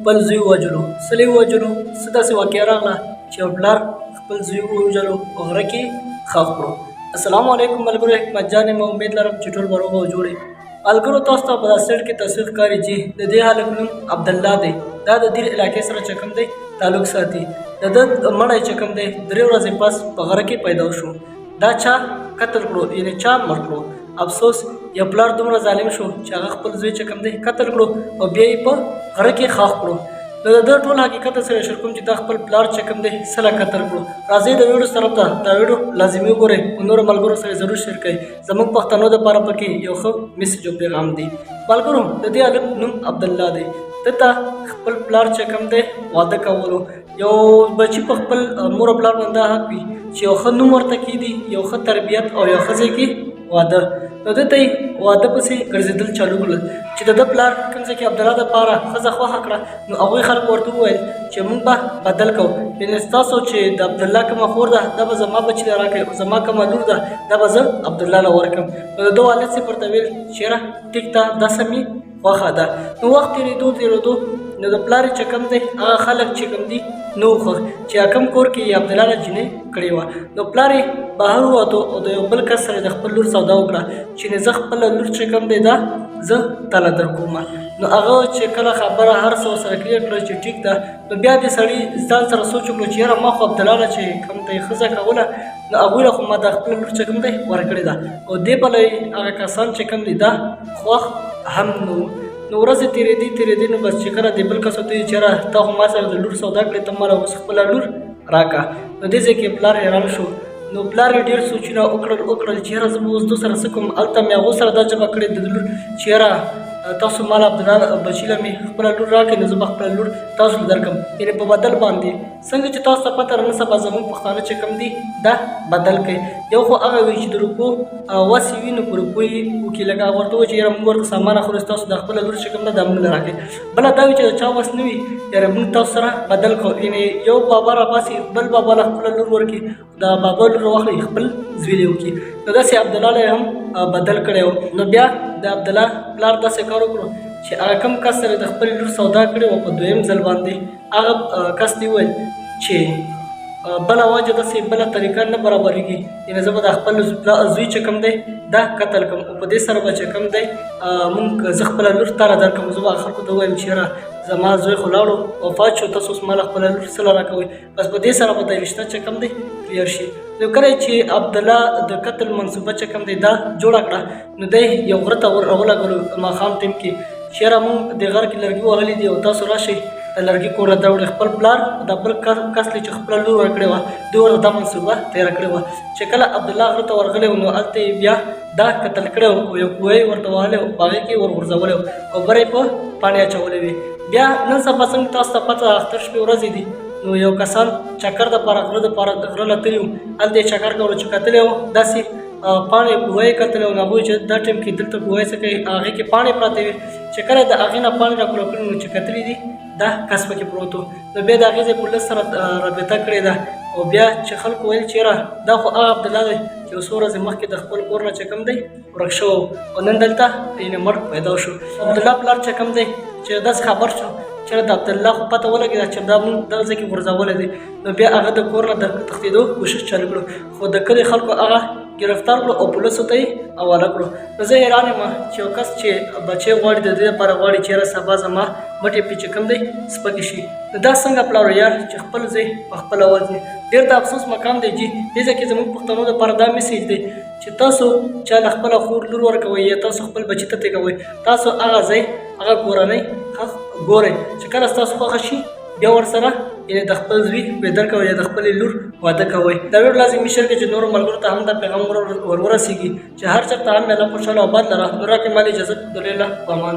خپل زوی ووژلو. سلی ووژلو، څه داسې واقعه راغله چې یو پلار خپل زوی ووژلو او غره کې ښخ کړو. السلام علیکم ملګرو، حکمت جان یم. امید لرم چې ټول به روغ او جوړ یې. ملګرو، تاسو ته په دا سیټ کې تصویر ښکاري چې د دې هلک نوم عبدالله دی. دا د دیر علاقې سره چې کوم دی تعلق ساتي. د ده مړی چې کوم دی 3 ورځې پس په غره کې پیدا شو. دا چا قتل کړو، یعنې چا مړ کړو. افسوس یو پلار دومره ظالم شو چې هغه خپل زوی چې کوم دی قتل کړو او بیا یې په غره کې ښخ کړو. نو د ده ټول حقیقت سره شیر کوم چې دا خپل پلار چې کوم دی څه قتل کړو. راځئ د ویډیو طرف ته دا ویډیو لازمي وګورئ او نورو ملګرو سره ضرور شیر کړئ. زموږ پښتنو دپاره پکې یو ښه میسج او پیغام دی. ملګرو، د دې هلک نوم عبدالله دی. ده ته خپل پلار چې کوم دی واده کولو. یو بچي په خپل مور او پلار باندې حق وي چې یو ښه نوم ورته کېږدي، یو ښه تربیت او یو ښه ځای کې واده. نو ده ته یې واده پسې ګرځېدل چالو کړل چې د ده پلار کوم ځای کې عبدالله دپاره ښځه خوښه کړه. نو هغوی خلک ورته وویل چې موږ به بدل کوو، یعنې ستاسو چې د عبدالله کومه خور ده دا به زما بچي ته راکړئ او زما کومه لور ده دا به زه عبدالله له ورکړم. نو د ده والد صاحب ورته ویل چې یاره ټیک ده، دا سمې خوښه ده. نو وخت تېرېدو نو د پلار چې کوم دی هغه خلک چې کوم دي نو خوښ چې کوم کور کې یې عبدالله له جینۍ کړې وه. نو پلار یې بهر ووتو او د یو بل کس سره د خپل لور سودا وکړه چې نه زه خپله لور چې کوم دی دا زه تاله در کومه. نو هغه چې کله خبره هر څه ورسره کلیئر کړه چې ټیک ده، نو بیا دې سړي ځان سره سوچ وکړو چې یاره ما خو عبدالله له چې کوم ته یې ښځه کوله نو هغوی له خو ما د خپله لور چې کوم دی ورکړې ده او دې بله یې هغه کسان چې کوم دی دا خوښ هم نه وو. نو ورځې تېرېدې نو بس چې کله د بل کس ورته وایي چې یاره تا خو ما سره د لور سودا کړې، ته ماله اوس خپله لور راکړه. نو دې ځای کې پلار حیران شو. نو پلار یې ډېر سوچونه وکړل چې یاره زه به اوس دو سره څه کوم. هلته مې هغو سره دا جمع کړې د لور چې یاره تاسو ماله عبدالله بچي له مې خپله لور راکړئ نو زه به خپله لور تاسو له درکړم، یعنې په بدل باندې. څنګه چې تاسو ته پته رانه سبا زموږ پښتانه چې کوم دي دا بدل کوي. یو خو هغه وي چې د روپو وس یې وي نو په روپو یې وکړي، لکه هغه ورته وایي چې یاره موږ ورته سامان اخلو تاسو د خپله لور چې کوم ده دا موږ له راکړئ. بله دا وي چې د چا وس نه وي یاره موږ تاسو سره بدل کوو، یعنې یو بابا راباسي بل بابا له خپله لور ورکړي، د بابا لور واخلي خپل زوی له وکړي. نو داسې عبدالله له هم بدل کړی و. نو بیا د عبدالله پلار داسې کار وکړو چې هغه کوم کس سره د خپلې لور سودا کړې وه په دویم ځل باندې هغه کس ته وویل چې بله وجه داسې بله طریقه نه برابرېږي، یعنې زه به د خپل زوی چې کوم دی دا قتل کړم او په دې سره به چې کوم دی زه خپله لور تاله درکړم. زه به خلکو ته ووایم چې یاره زما زوی خو لاړو وفات شو، تاسو اوس ما له خپله لور څه له راکوئ. بس په دې سره به د رشته چې کوم دی کلیر شي. نو کله چې عبدالله د قتل منصوبه چې کوم دی دا جوړه کړه نو دی یو غره ته ورولګلو ماښام ټیم کې چې یاره موږ د غر کې لرګي وهلي دي او تاسو راشئ د لرګي کور ته وړئ. خپل پلار د بل کس چې خپله لور ورکړې وه دوی ورته دا منصوبه تېره کړې وه چې کله عبدالله غره ته ورغلی و نو هلته یې بیا دا قتل کړی و او یو کوه یې ورته وهلی و په هغې کې ورغورځولی و او بره یې په پاڼې اچولی وې. بیا نن سبا څنګه تاسو ته پته اختر شپې ورځې دي نو یو کسان چکر دپاره غره دپاره غره له تللي وو، هلته یې چکر کولو چې کتلی وو داسې پاڼې کوه یې کتلی وو. نو هغوی چې دا ټایم کې دلته کوه څه کوي هغې کې پاڼې پرتې وې چې کله د هغې نه پاڼې راکوله کړي نو چې کتلي دي دا کس پکې پروت و. نو بیا د هغې ځای پولیس سره رابطه کړې ده او بیا چې خلکو ویل چې یاره دا خو هغه عبدالله دی چې یو څو ورځې مخکې د خپل کور نه چې کوم دی ورک شوی او نن دلته یعنې مړ پیدا شو. عبدالله پلار چې کوم دی چې داسې خبر شو چې د عبدالله خو پته ولګېده چې دا موږ دغه ځای کې غورځولی دی. نو بیا هغه د کور نه د تښتېدو کوشش چالو کړو خو د کلي خلکو هغه ګرفتار کړو او پولیسو ته یې حواله کړو. نو زه حیران یم چې یو کس چې بچی غواړي د دې لپاره غواړي چې یاره سبا زما مټې پې چې کوم دی سپکې شي. نو دا څنګه پلار یار چې خپل ځای په خپله وځي. ډېر د افسوس مقام دی جي. دې ځای کې زموږ پښتنو دپاره دا میسیج دی چې تاسو چا له خپله خور لور ورکوئ یا تاسو خپل بچي ته تېږوئ، تاسو هغه ځای هغه کورنۍ ګورئ چې کله ستاسو خوښه شي بیا ورسره یعنې د خپل زوی پیدا کوئ یا د خپلې لور واده کوئ. دا ویډیو لازمي شیر کړئ چې نورو ملګرو ته هم دا پیغام ورسېږي چې هر چېرته هم الله خوشحاله او آباد لره. نو راکړئ مالې اجازت د الله په امان.